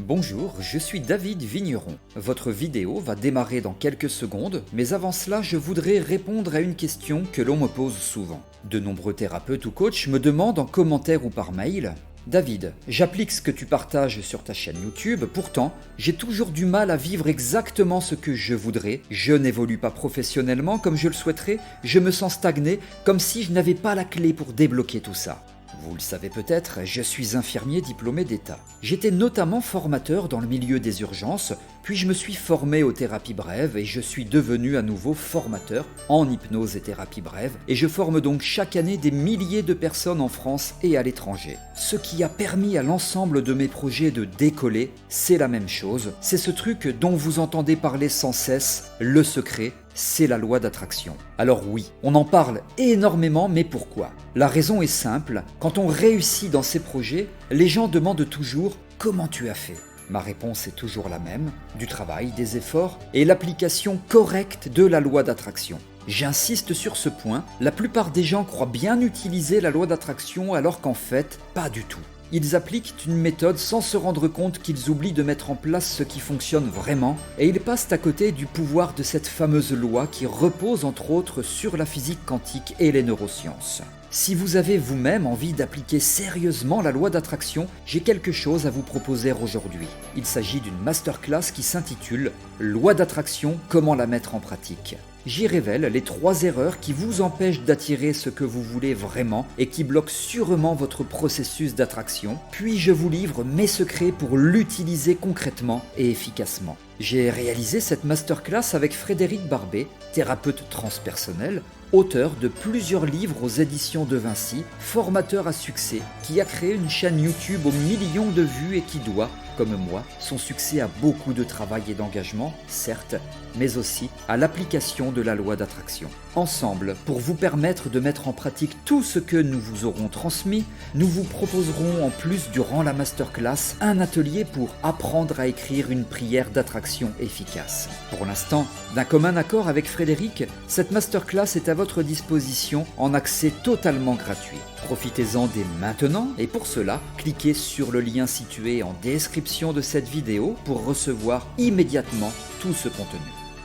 Bonjour, je suis David Vigneron. Votre vidéo va démarrer dans quelques secondes, mais avant cela, je voudrais répondre à une question que l'on me pose souvent. De nombreux thérapeutes ou coachs me demandent en commentaire ou par mail « David, j'applique ce que tu partages sur ta chaîne YouTube, pourtant, j'ai toujours du mal à vivre exactement ce que je voudrais, je n'évolue pas professionnellement comme je le souhaiterais, je me sens stagné, comme si je n'avais pas la clé pour débloquer tout ça. » Vous le savez peut-être, je suis infirmier diplômé d'État. J'étais notamment formateur dans le milieu des urgences, puis je me suis formé aux thérapies brèves et je suis devenu à nouveau formateur en hypnose et thérapie brève, et je forme donc chaque année des milliers de personnes en France et à l'étranger. Ce qui a permis à l'ensemble de mes projets de décoller, c'est la même chose, c'est ce truc dont vous entendez parler sans cesse, le secret, c'est la loi d'attraction. Alors oui, on en parle énormément, mais pourquoi ? La raison est simple, quand on réussit dans ces projets, les gens demandent toujours « Comment tu as fait ?» Ma réponse est toujours la même, du travail, des efforts et l'application correcte de la loi d'attraction. J'insiste sur ce point, la plupart des gens croient bien utiliser la loi d'attraction alors qu'en fait, pas du tout. Ils appliquent une méthode sans se rendre compte qu'ils oublient de mettre en place ce qui fonctionne vraiment et ils passent à côté du pouvoir de cette fameuse loi qui repose entre autres sur la physique quantique et les neurosciences. Si vous avez vous-même envie d'appliquer sérieusement la loi d'attraction, j'ai quelque chose à vous proposer aujourd'hui. Il s'agit d'une masterclass qui s'intitule « Loi d'attraction, comment la mettre en pratique ?» J'y révèle les 3 erreurs qui vous empêchent d'attirer ce que vous voulez vraiment et qui bloquent sûrement votre processus d'attraction, puis je vous livre mes secrets pour l'utiliser concrètement et efficacement. J'ai réalisé cette masterclass avec Frédéric Barbet, thérapeute transpersonnel, auteur de plusieurs livres aux éditions de Vinci, formateur à succès, qui a créé une chaîne YouTube aux millions de vues et qui doit, comme moi, son succès à beaucoup de travail et d'engagement, certes, mais aussi à l'application de la loi d'attraction. Ensemble, pour vous permettre de mettre en pratique tout ce que nous vous aurons transmis, nous vous proposerons en plus durant la masterclass un atelier pour apprendre à écrire une prière d'attraction efficace. Pour l'instant, d'un commun accord avec Frédéric, cette masterclass est à votre disposition en accès totalement gratuit. Profitez-en dès maintenant et pour cela, cliquez sur le lien situé en description de cette vidéo pour recevoir immédiatement tout ce contenu.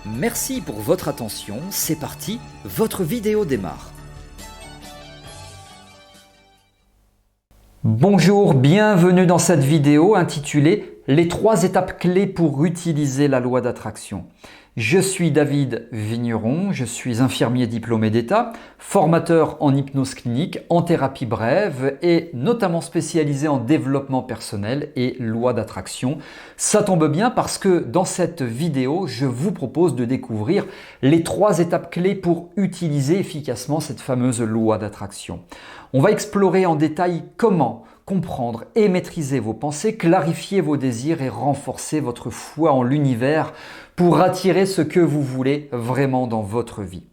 Merci pour votre attention, c'est parti, votre vidéo démarre. Bonjour, bienvenue dans cette vidéo intitulée « Les 3 étapes clés pour utiliser la loi d'attraction ». Je suis David Vigneron, je suis infirmier diplômé d'État, formateur en hypnose clinique, en thérapie brève et notamment spécialisé en développement personnel et loi d'attraction. Ça tombe bien parce que dans cette vidéo, je vous propose de découvrir les 3 étapes clés pour utiliser efficacement cette fameuse loi d'attraction. On va explorer en détail comment comprendre et maîtriser vos pensées, clarifier vos désirs et renforcer votre foi en l'univers pour attirer ce que vous voulez vraiment dans votre vie.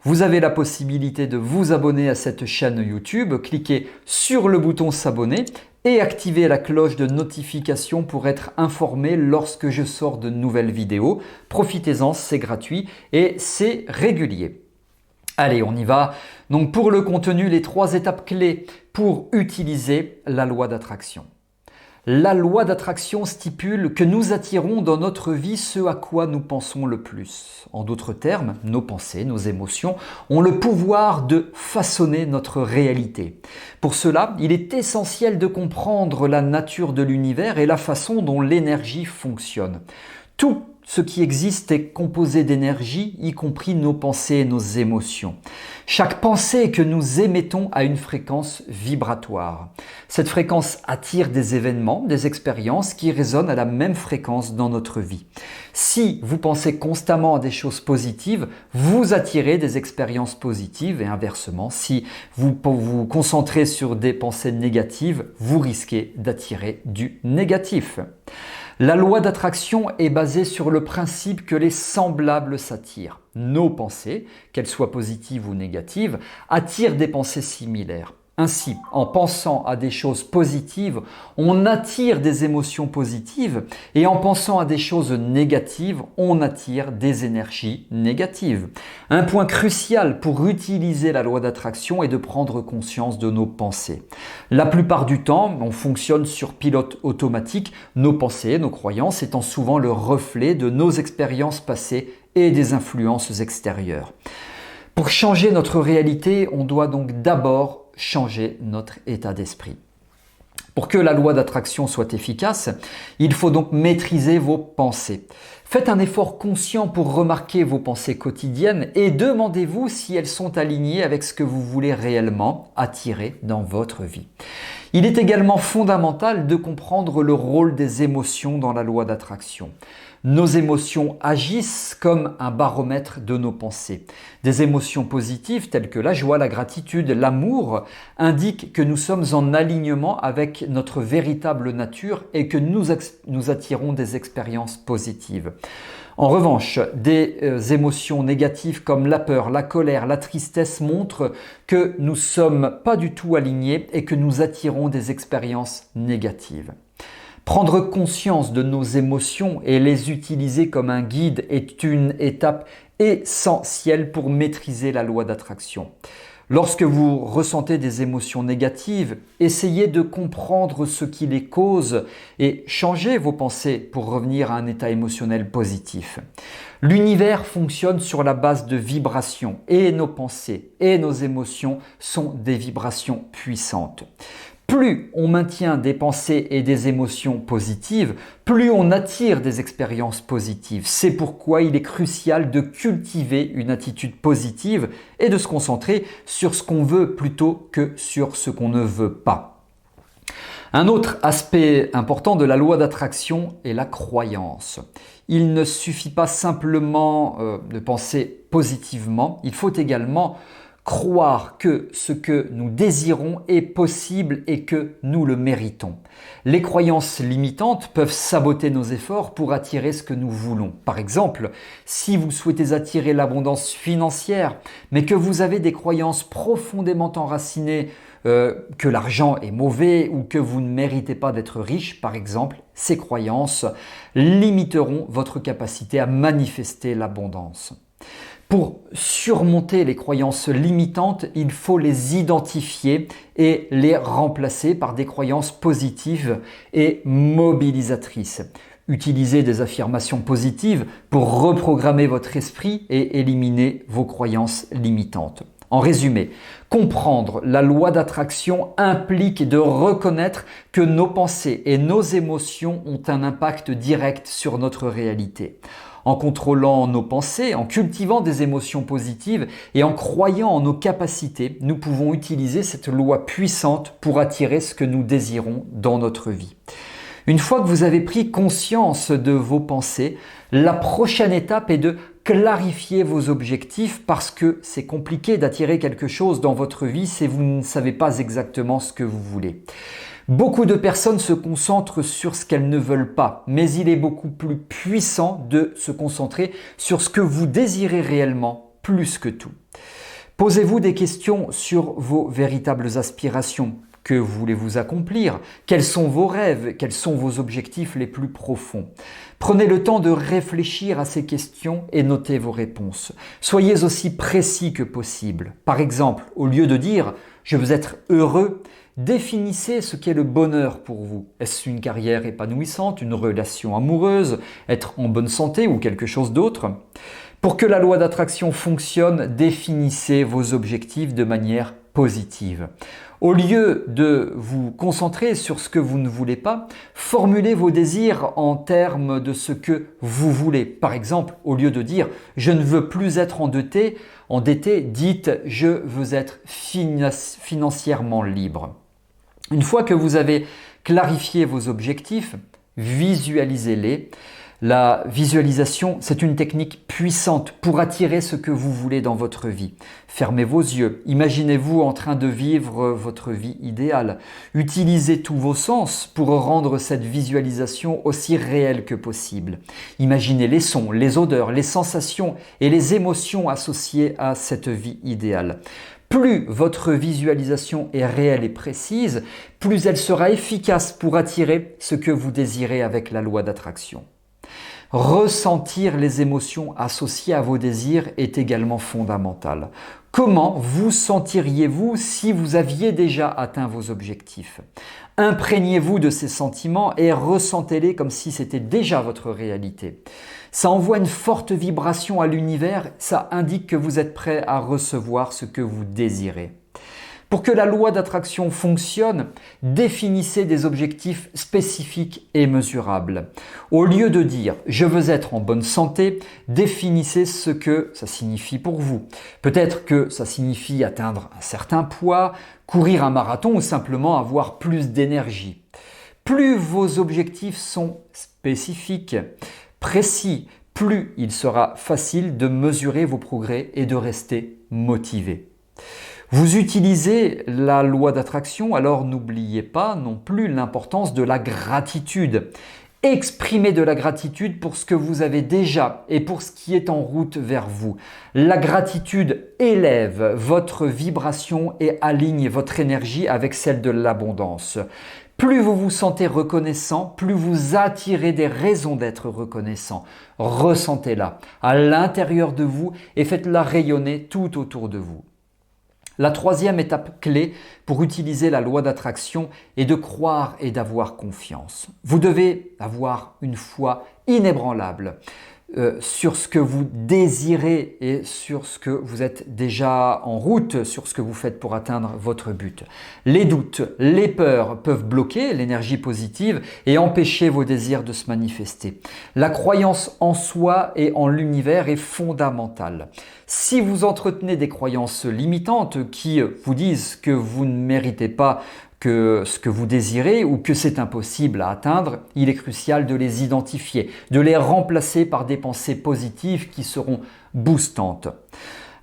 Vous avez la possibilité de vous abonner à cette chaîne YouTube, cliquez sur le bouton s'abonner et activez la cloche de notification pour être informé lorsque je sors de nouvelles vidéos. Profitez-en, c'est gratuit et c'est régulier. Allez, on y va. Donc pour le contenu, les 3 étapes clés pour utiliser la loi d'attraction. La loi d'attraction stipule que nous attirons dans notre vie ce à quoi nous pensons le plus. En d'autres termes, nos pensées, nos émotions ont le pouvoir de façonner notre réalité. Pour cela, il est essentiel de comprendre la nature de l'univers et la façon dont l'énergie fonctionne. Tout ce qui existe est composé d'énergie, y compris nos pensées et nos émotions. Chaque pensée que nous émettons a une fréquence vibratoire. Cette fréquence attire des événements, des expériences qui résonnent à la même fréquence dans notre vie. Si vous pensez constamment à des choses positives, vous attirez des expériences positives et inversement, si vous vous concentrez sur des pensées négatives, vous risquez d'attirer du négatif. La loi d'attraction est basée sur le principe que les semblables s'attirent. Nos pensées, qu'elles soient positives ou négatives, attirent des pensées similaires. Ainsi, en pensant à des choses positives, on attire des émotions positives et en pensant à des choses négatives, on attire des énergies négatives. Un point crucial pour utiliser la loi d'attraction est de prendre conscience de nos pensées. La plupart du temps, on fonctionne sur pilote automatique, nos pensées, nos croyances étant souvent le reflet de nos expériences passées et des influences extérieures. Pour changer notre réalité, on doit donc d'abord changer notre état d'esprit. Pour que la loi d'attraction soit efficace, il faut donc maîtriser vos pensées. Faites un effort conscient pour remarquer vos pensées quotidiennes et demandez-vous si elles sont alignées avec ce que vous voulez réellement attirer dans votre vie. Il est également fondamental de comprendre le rôle des émotions dans la loi d'attraction. Nos émotions agissent comme un baromètre de nos pensées. Des émotions positives telles que la joie, la gratitude, l'amour indiquent que nous sommes en alignement avec notre véritable nature et que nous attirons des expériences positives. En revanche, des émotions négatives comme la peur, la colère, la tristesse montrent que nous ne sommes pas du tout alignés et que nous attirons des expériences négatives. Prendre conscience de nos émotions et les utiliser comme un guide est une étape essentielle pour maîtriser la loi d'attraction. Lorsque vous ressentez des émotions négatives, essayez de comprendre ce qui les cause et changez vos pensées pour revenir à un état émotionnel positif. L'univers fonctionne sur la base de vibrations et nos pensées et nos émotions sont des vibrations puissantes. Plus on maintient des pensées et des émotions positives, plus on attire des expériences positives. C'est pourquoi il est crucial de cultiver une attitude positive et de se concentrer sur ce qu'on veut plutôt que sur ce qu'on ne veut pas. Un autre aspect important de la loi d'attraction est la croyance. Il ne suffit pas simplement de penser positivement, il faut également croire que ce que nous désirons est possible et que nous le méritons. Les croyances limitantes peuvent saboter nos efforts pour attirer ce que nous voulons. Par exemple, si vous souhaitez attirer l'abondance financière, mais que vous avez des croyances profondément enracinées que l'argent est mauvais ou que vous ne méritez pas d'être riche, par exemple, ces croyances limiteront votre capacité à manifester l'abondance. Pour surmonter les croyances limitantes, il faut les identifier et les remplacer par des croyances positives et mobilisatrices. Utilisez des affirmations positives pour reprogrammer votre esprit et éliminer vos croyances limitantes. En résumé, comprendre la loi d'attraction implique de reconnaître que nos pensées et nos émotions ont un impact direct sur notre réalité. En contrôlant nos pensées, en cultivant des émotions positives et en croyant en nos capacités, nous pouvons utiliser cette loi puissante pour attirer ce que nous désirons dans notre vie. Une fois que vous avez pris conscience de vos pensées, la prochaine étape est de clarifier vos objectifs parce que c'est compliqué d'attirer quelque chose dans votre vie si vous ne savez pas exactement ce que vous voulez. Beaucoup de personnes se concentrent sur ce qu'elles ne veulent pas, mais il est beaucoup plus puissant de se concentrer sur ce que vous désirez réellement, plus que tout. Posez-vous des questions sur vos véritables aspirations. Que voulez-vous accomplir? Quels sont vos rêves? Quels sont vos objectifs les plus profonds? Prenez le temps de réfléchir à ces questions et notez vos réponses. Soyez aussi précis que possible. Par exemple, au lieu de dire « je veux être heureux », définissez ce qu'est le bonheur pour vous. Est-ce une carrière épanouissante, une relation amoureuse, être en bonne santé ou quelque chose d'autre? Pour que la loi d'attraction fonctionne, définissez vos objectifs de manière positive. Au lieu de vous concentrer sur ce que vous ne voulez pas, formulez vos désirs en termes de ce que vous voulez. Par exemple, au lieu de dire « je ne veux plus être endetté », dites « je veux être financièrement libre ». Une fois que vous avez clarifié vos objectifs, visualisez-les. La visualisation, c'est une technique puissante pour attirer ce que vous voulez dans votre vie. Fermez vos yeux, imaginez-vous en train de vivre votre vie idéale. Utilisez tous vos sens pour rendre cette visualisation aussi réelle que possible. Imaginez les sons, les odeurs, les sensations et les émotions associées à cette vie idéale. Plus votre visualisation est réelle et précise, plus elle sera efficace pour attirer ce que vous désirez avec la loi d'attraction. Ressentir les émotions associées à vos désirs est également fondamental. Comment vous sentiriez-vous si vous aviez déjà atteint vos objectifs? Imprégnez-vous de ces sentiments et ressentez-les comme si c'était déjà votre réalité. Ça envoie une forte vibration à l'univers, ça indique que vous êtes prêt à recevoir ce que vous désirez. Pour que la loi d'attraction fonctionne, définissez des objectifs spécifiques et mesurables. Au lieu de dire « je veux être en bonne santé », définissez ce que ça signifie pour vous. Peut-être que ça signifie atteindre un certain poids, courir un marathon ou simplement avoir plus d'énergie. Plus vos objectifs sont spécifiques, précis, plus il sera facile de mesurer vos progrès et de rester motivé. Vous utilisez la loi d'attraction, alors n'oubliez pas non plus l'importance de la gratitude. Exprimez de la gratitude pour ce que vous avez déjà et pour ce qui est en route vers vous. La gratitude élève votre vibration et aligne votre énergie avec celle de l'abondance. Plus vous vous sentez reconnaissant, plus vous attirez des raisons d'être reconnaissant. Ressentez-la à l'intérieur de vous et faites-la rayonner tout autour de vous. La troisième étape clé pour utiliser la loi d'attraction est de croire et d'avoir confiance. Vous devez avoir une foi inébranlable sur ce que vous désirez et sur ce que vous êtes déjà en route, sur ce que vous faites pour atteindre votre but. Les doutes, les peurs peuvent bloquer l'énergie positive et empêcher vos désirs de se manifester. La croyance en soi et en l'univers est fondamentale. Si vous entretenez des croyances limitantes qui vous disent que vous ne méritez pas que ce que vous désirez ou que c'est impossible à atteindre, il est crucial de les identifier, de les remplacer par des pensées positives qui seront boostantes.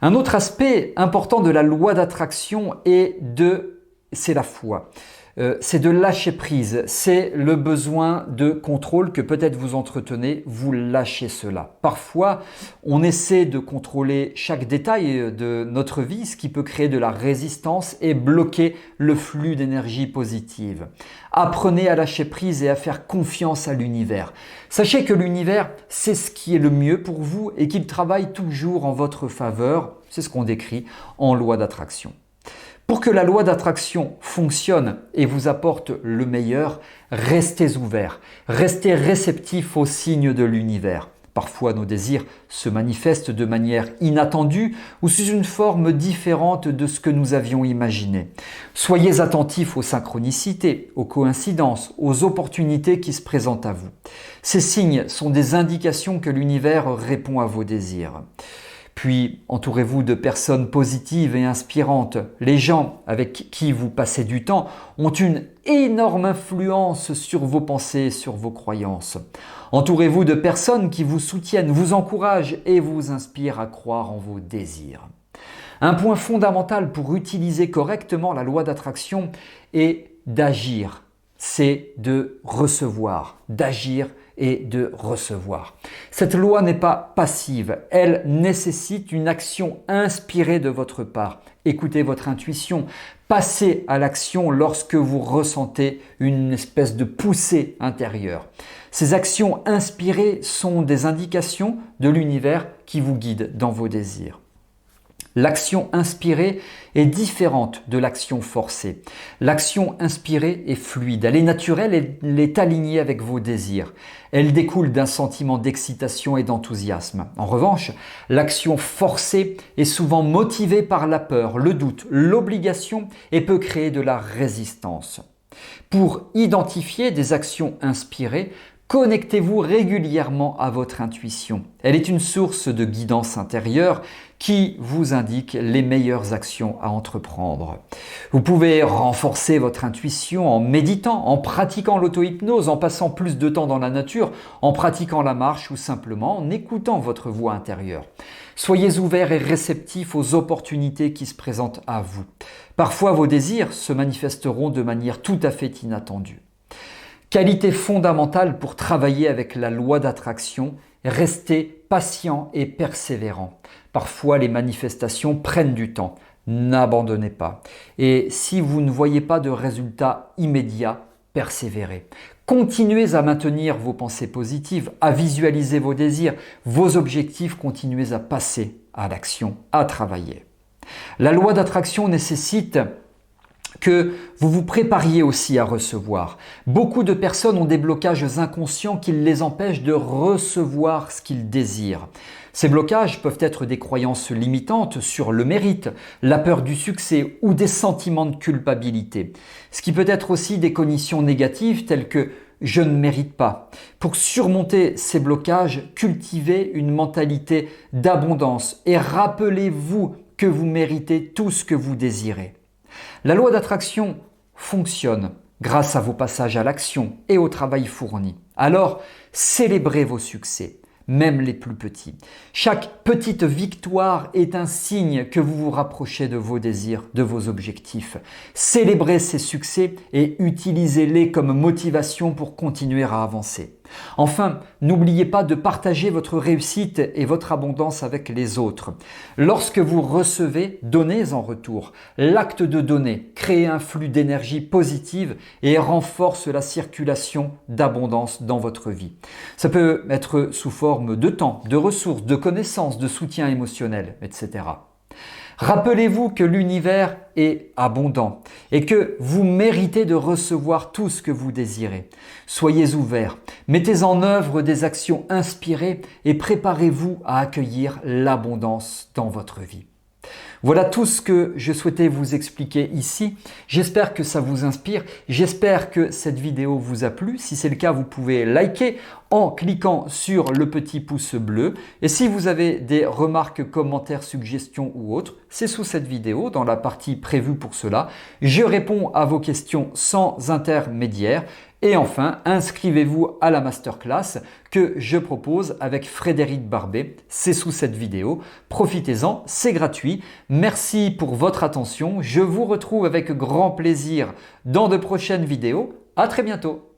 Un autre aspect important de la loi d'attraction c'est la foi. C'est de lâcher prise, c'est le besoin de contrôle que peut-être vous entretenez, vous lâchez cela. Parfois, on essaie de contrôler chaque détail de notre vie, ce qui peut créer de la résistance et bloquer le flux d'énergie positive. Apprenez à lâcher prise et à faire confiance à l'univers. Sachez que l'univers, c'est ce qui est le mieux pour vous et qu'il travaille toujours en votre faveur. C'est ce qu'on décrit en loi d'attraction. Pour que la loi d'attraction fonctionne et vous apporte le meilleur, restez ouvert, restez réceptif aux signes de l'univers. Parfois, nos désirs se manifestent de manière inattendue ou sous une forme différente de ce que nous avions imaginé. Soyez attentifs aux synchronicités, aux coïncidences, aux opportunités qui se présentent à vous. Ces signes sont des indications que l'univers répond à vos désirs. Puis, entourez-vous de personnes positives et inspirantes. Les gens avec qui vous passez du temps ont une énorme influence sur vos pensées et sur vos croyances. Entourez-vous de personnes qui vous soutiennent, vous encouragent et vous inspirent à croire en vos désirs. Un point fondamental pour utiliser correctement la loi d'attraction est d'agir. C'est de recevoir, d'agir et de recevoir. Cette loi n'est pas passive, elle nécessite une action inspirée de votre part. Écoutez votre intuition, passez à l'action lorsque vous ressentez une espèce de poussée intérieure. Ces actions inspirées sont des indications de l'univers qui vous guide dans vos désirs. L'action inspirée est différente de l'action forcée. L'action inspirée est fluide, elle est naturelle et elle est alignée avec vos désirs. Elle découle d'un sentiment d'excitation et d'enthousiasme. En revanche, l'action forcée est souvent motivée par la peur, le doute, l'obligation et peut créer de la résistance. Pour identifier des actions inspirées, connectez-vous régulièrement à votre intuition. Elle est une source de guidance intérieure qui vous indique les meilleures actions à entreprendre. Vous pouvez renforcer votre intuition en méditant, en pratiquant l'auto-hypnose, en passant plus de temps dans la nature, en pratiquant la marche ou simplement en écoutant votre voix intérieure. Soyez ouverts et réceptifs aux opportunités qui se présentent à vous. Parfois, vos désirs se manifesteront de manière tout à fait inattendue. Qualité fondamentale pour travailler avec la loi d'attraction, restez patient et persévérant. Parfois, les manifestations prennent du temps. n'abandonnez pas. Et si vous ne voyez pas de résultats immédiats, persévérez. Continuez à maintenir vos pensées positives, à visualiser vos désirs, vos objectifs, continuez à passer à l'action, à travailler. La loi d'attraction nécessite que vous vous prépariez aussi à recevoir. Beaucoup de personnes ont des blocages inconscients qui les empêchent de recevoir ce qu'ils désirent. Ces blocages peuvent être des croyances limitantes sur le mérite, la peur du succès ou des sentiments de culpabilité. Ce qui peut être aussi des cognitions négatives telles que « je ne mérite pas ». Pour surmonter ces blocages, cultivez une mentalité d'abondance et rappelez-vous que vous méritez tout ce que vous désirez. La loi d'attraction fonctionne grâce à vos passages à l'action et au travail fourni. Alors, célébrez vos succès, même les plus petits. Chaque petite victoire est un signe que vous vous rapprochez de vos désirs, de vos objectifs. Célébrez ces succès et utilisez-les comme motivation pour continuer à avancer. Enfin, n'oubliez pas de partager votre réussite et votre abondance avec les autres. Lorsque vous recevez, donnez en retour. L'acte de donner crée un flux d'énergie positive et renforce la circulation d'abondance dans votre vie. Ça peut être sous forme de temps, de ressources, de connaissances, de soutien émotionnel, etc. Rappelez-vous que l'univers est abondant et que vous méritez de recevoir tout ce que vous désirez. Soyez ouverts, mettez en œuvre des actions inspirées et préparez-vous à accueillir l'abondance dans votre vie. Voilà tout ce que je souhaitais vous expliquer ici. J'espère que ça vous inspire. J'espère que cette vidéo vous a plu. Si c'est le cas, vous pouvez liker en cliquant sur le petit pouce bleu. Et si vous avez des remarques, commentaires, suggestions ou autres, c'est sous cette vidéo dans la partie prévue pour cela. Je réponds à vos questions sans intermédiaire. Et enfin, inscrivez-vous à la masterclass que je propose avec Frédéric Barbet. C'est sous cette vidéo. Profitez-en, c'est gratuit. Merci pour votre attention. Je vous retrouve avec grand plaisir dans de prochaines vidéos. À très bientôt.